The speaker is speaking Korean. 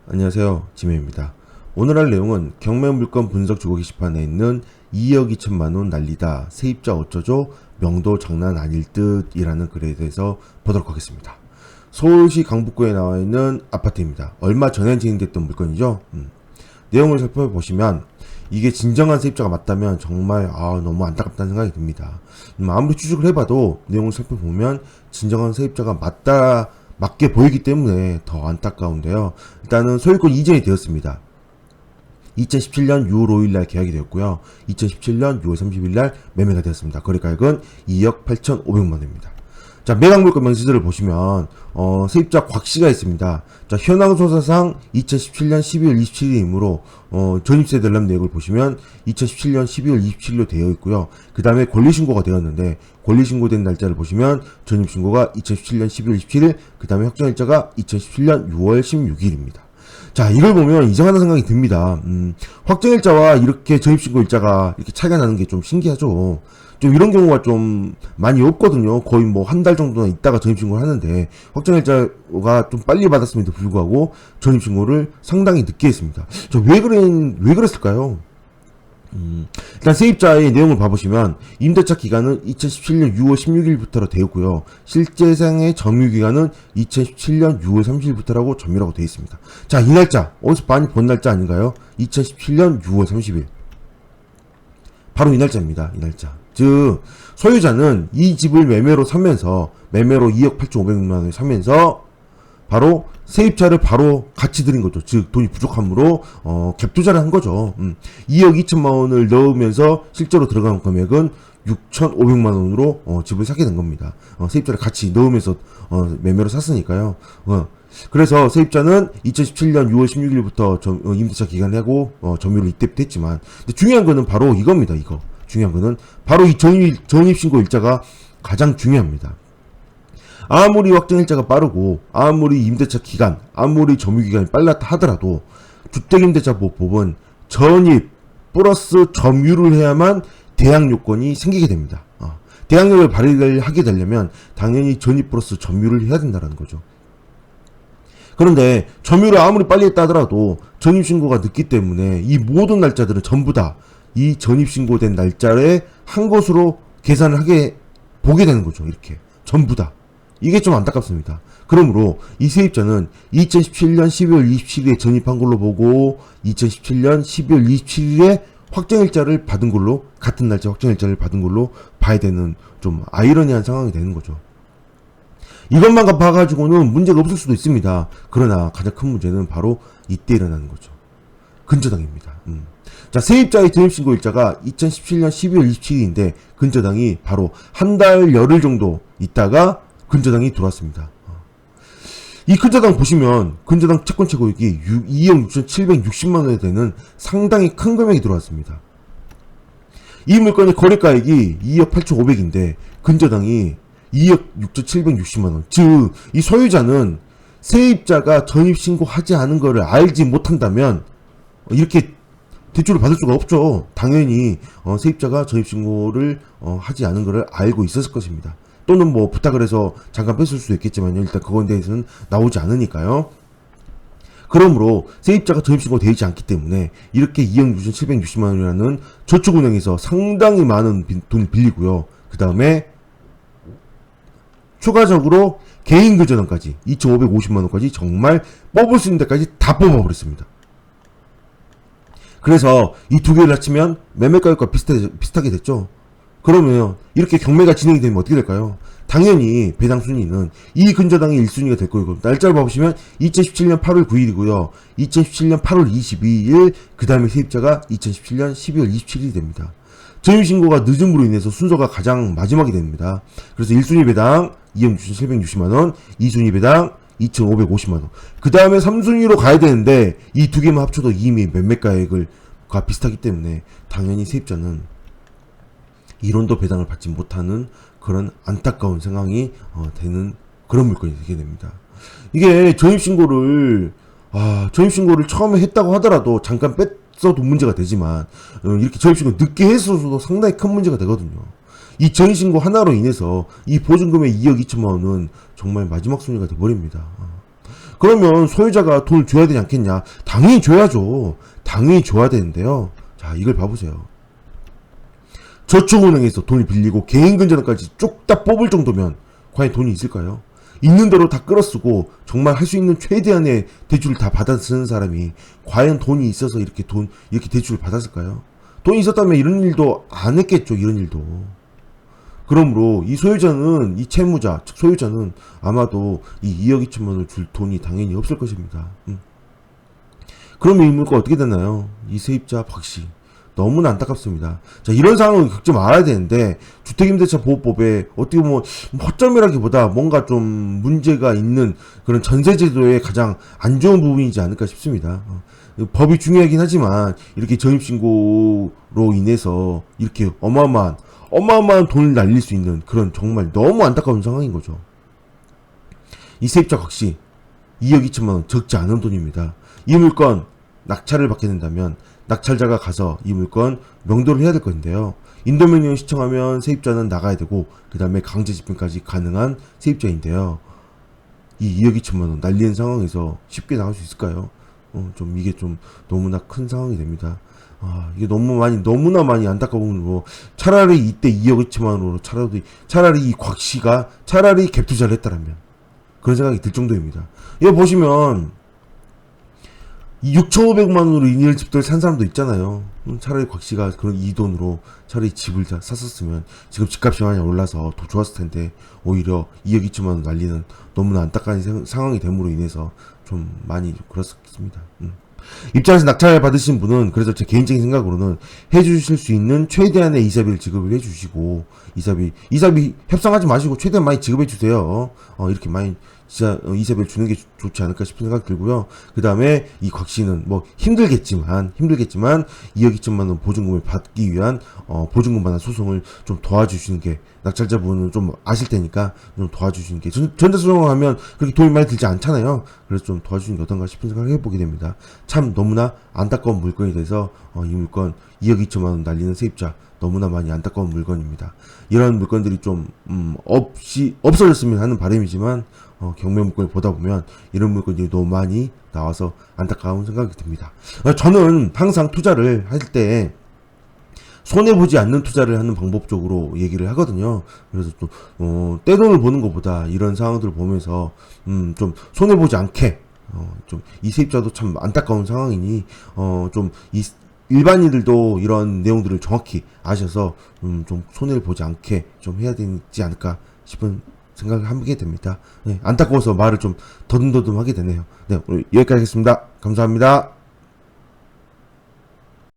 안녕하세요, 지메입니다. 오늘 할 내용은 경매물건 분석 주거 게시판에 있는 2억 2천만원 난리다, 세입자 어쩌죠, 명도 장난 아닐 듯 이라는 글에 대해서 보도록 하겠습니다. 서울시 강북구에 나와 있는 아파트입니다. 얼마 전에 진행됐던 물건이죠. 내용을 살펴보시면 이게 진정한 세입자가 맞다면 정말 너무 안타깝다는 생각이 듭니다. 아무리 추측을 해봐도 내용을 살펴보면 진정한 세입자가 맞게 보이기 때문에 더 안타까운데요. 일단은 소유권 이전이 되었습니다. 2017년 6월 5일날 계약이 되었고요. 2017년 6월 30일날 매매가 되었습니다. 거래가액은 2억 8,500만원입니다. 자, 매각물건 명시서를 보시면 세입자 곽씨가 있습니다. 자, 현황 조사상 2017년 12월 27일이므로 전입세 대람 내역을 보시면 2017년 12월 27일로 되어 있고요. 그 다음에 권리신고가 되었는데 권리신고된 날짜를 보시면 전입신고가 2017년 12월 27일, 그 다음에 확정일자가 2017년 6월 16일입니다. 자, 이걸 보면 이상하다는 생각이 듭니다. 확정일자와 이렇게 전입신고 일자가 이렇게 차이가 나는 게 좀 신기하죠. 좀 이런 경우가 좀 많이 없거든요. 거의 뭐 한 달 정도는 있다가 전입신고를 하는데 확정일자가 좀 빨리 받았음에도 불구하고 전입신고를 상당히 늦게 했습니다. 왜 그랬을까요? 일단 세입자의 내용을 봐보시면 임대차 기간은 2017년 6월 16일부터로 되었고요. 실제상의 점유기간은 2017년 6월 30일부터라고 점유라고 되어 있습니다. 자, 이 날짜 어디서 많이 본 날짜 아닌가요? 2017년 6월 30일 바로 이 날짜입니다. 이 날짜. 즉 소유자는 이 집을 매매로 2억 8,500만원에 사면서 바로 세입자를 바로 같이 들인 거죠. 즉 돈이 부족함으로 갭 투자를 한 거죠. 2억 2천만 원을 넣으면서 실제로 들어간 금액은 6,500만 원으로 집을 사게 된 겁니다. 세입자를 같이 넣으면서 매매로 샀으니까요. 그래서 세입자는 2017년 6월 16일부터 임대차 기간하고 점유를 이때부터 했지만, 근데 중요한 거는 바로 이겁니다. 중요한 거는 바로 이 전입신고 일자가 가장 중요합니다. 아무리 확정일자가 빠르고 아무리 임대차 기간, 아무리 점유기간이 빨랐다 하더라도 주택임대차보호법은 전입 플러스 점유를 해야만 대항 요건이 생기게 됩니다. 대항력을 발휘를 하게 되려면 당연히 전입 플러스 점유를 해야 된다는 거죠. 그런데 점유를 아무리 빨리 했다 하더라도 전입신고가 늦기 때문에 이 모든 날짜들은 전부 다 이 전입신고된 날짜에 한 것으로 계산을 보게 되는 거죠. 이렇게 전부 다. 이게 좀 안타깝습니다. 그러므로 이 세입자는 2017년 12월 27일에 전입한 걸로 보고 2017년 12월 27일에 확정일자를 받은 걸로, 같은 날짜 확정일자를 받은 걸로 봐야 되는 좀 아이러니한 상황이 되는 거죠. 이것만 봐가지고는 문제가 없을 수도 있습니다. 그러나 가장 큰 문제는 바로 이때 일어나는 거죠. 근저당입니다. 자, 세입자의 전입신고일자가 2017년 12월 27일인데 근저당이 바로 한 달 열흘 정도 있다가 근저당이 들어왔습니다. 이 근저당 보시면 근저당 채권 최고액이 2억 6,760만원에 되는 상당히 큰 금액이 들어왔습니다. 이 물건의 거래가액이 2억 8,500인데 근저당이 2억 6,760만원. 즉, 이 소유자는 세입자가 전입신고하지 않은 것을 알지 못한다면 이렇게 대출을 받을 수가 없죠. 당연히 세입자가 전입신고를 하지 않은 것을 알고 있었을 것입니다. 또는 뭐 부탁을 해서 잠깐 뺐을 수도 있겠지만요. 일단 그거에 대해서는 나오지 않으니까요. 그러므로 세입자가 전입신고가 되어 있지 않기 때문에 이렇게 2억 6,760만원이라는 저축은행에서 상당히 많은 돈을 빌리고요. 그 다음에 추가적으로 개인 근저당까지 2,550만원까지 정말 뽑을 수 있는 데까지 다 뽑아버렸습니다. 그래서 이 두 개를 합치면 매매가격과 비슷하게 됐죠. 그러면 이렇게 경매가 진행이 되면 어떻게 될까요? 당연히 배당 순위는 이 근저당이 1순위가 될 거고, 날짜를 봐보시면 2017년 8월 9일이고요. 2017년 8월 22일, 그 다음에 세입자가 2017년 12월 27일이 됩니다. 전입신고가 늦음으로 인해서 순서가 가장 마지막이 됩니다. 그래서 1순위 배당 2억 6,760만원, 2순위 배당 2,550만원. 그 다음에 3순위로 가야 되는데 이 두 개만 합쳐도 이미 매매가액과 비슷하기 때문에 당연히 세입자는 1원도 배당을 받지 못하는 그런 안타까운 상황이 되는 그런 물건이 되게 됩니다. 이게 전입신고를 처음에 했다고 하더라도 잠깐 뺐어도 문제가 되지만 이렇게 전입신고 늦게 했어도 상당히 큰 문제가 되거든요. 이 전입신고 하나로 인해서 이 보증금의 2억 2천만 원은 정말 마지막 순위가 돼버립니다. 그러면 소유자가 돈을 줘야 되지 않겠냐? 당연히 줘야죠. 당연히 줘야 되는데요. 자, 이걸 봐보세요. 저축은행에서 돈을 빌리고 개인금전까지 쭉 다 뽑을 정도면 과연 돈이 있을까요? 있는 대로 다 끌어쓰고 정말 할 수 있는 최대한의 대출을 다 받아 쓰는 사람이 과연 돈이 있어서 이렇게 대출을 받았을까요? 돈이 있었다면 이런 일도 안 했겠죠. 이런 일도. 그러므로 이 소유자는, 이 채무자, 즉 소유자는 아마도 이 2억 2천만 원을 줄 돈이 당연히 없을 것입니다. 그러면 이 물건 어떻게 됐나요? 이 세입자 박씨. 너무나 안타깝습니다. 자, 이런 상황을 겪지 말아야 되는데, 주택임대차 보호법에 어떻게 보면 허점이라기보다 뭔가 좀 문제가 있는 그런 전세제도의 가장 안 좋은 부분이지 않을까 싶습니다. 법이 중요하긴 하지만, 이렇게 전입신고로 인해서 이렇게 어마어마한 돈을 날릴 수 있는 그런 정말 너무 안타까운 상황인 거죠. 이 세입자 각시 2억 2천만 원 적지 않은 돈입니다. 이 물건 낙찰을 받게 된다면 낙찰자가 가서 이 물건 명도를 해야 될 건데요. 인도명령을 시청하면 세입자는 나가야 되고 그 다음에 강제 집행까지 가능한 세입자인데요. 이 2억 2천만 원 날리는 상황에서 쉽게 나갈 수 있을까요? 이게 좀 너무나 큰 상황이 됩니다. 이게 너무나 많이 안타까운 거. 차라리 이때 2억 2천만 원으로 차라리 이 곽씨가 차라리 갭 투자를 했다라면 그런 생각이 들 정도입니다. 이거 보시면 6,500만 원으로 이니얼 집들 산 사람도 있잖아요. 차라리 곽씨가 그런 이 돈으로 차라리 집을 샀었으면 지금 집값이 많이 올라서 더 좋았을 텐데 오히려 2억 2천만 원 날리는 너무나 안타까운 상황이 됨으로 인해서 좀 많이 그렇습니다. 입장에서 낙찰을 받으신 분은 그래서 제 개인적인 생각으로는 해주실 수 있는 최대한의 이자비를 지급을 해주시고 이자비 협상하지 마시고 최대한 많이 지급해 주세요. 이렇게 많이 진짜 이자비를 주는 게 좋지 않을까 싶은 생각 들고요. 그 다음에 이 곽씨는 뭐 힘들겠지만 2억 2천만 원 보증금을 받기 위한 보증금 반환 소송을 좀 도와주시는 게 낙찰자분은 좀 아실 테니까 좀 도와주시는 게 전자소송을 하면 그렇게 돈이 많이 들지 않잖아요. 그래서 좀 도와주시는 게 어떤가 싶은 생각을 해보게 됩니다. 참 너무나 안타까운 물건이 돼서 이 물건 2억 2천만 원 날리는 세입자 너무나 많이 안타까운 물건입니다. 이런 물건들이 좀 없어졌으면 하는 바람이지만 경매 물건을 보다 보면 이런 물건들이 너무 많이 나와서 안타까운 생각이 듭니다. 저는 항상 투자를 할 때 손해보지 않는 투자를 하는 방법 쪽으로 얘기를 하거든요. 그래서 또 떼돈을 보는 것보다 이런 상황들을 보면서 좀 손해보지 않게 좀 이 세입자도 참 안타까운 상황이니 좀 일반인들도 이런 내용들을 정확히 아셔서 좀 손해를 보지 않게 좀 해야 되지 않을까 싶은 생각을 하게 됩니다. 네, 안타까워서 말을 좀 더듬더듬 하게 되네요. 네, 오늘 여기까지 하겠습니다. 감사합니다.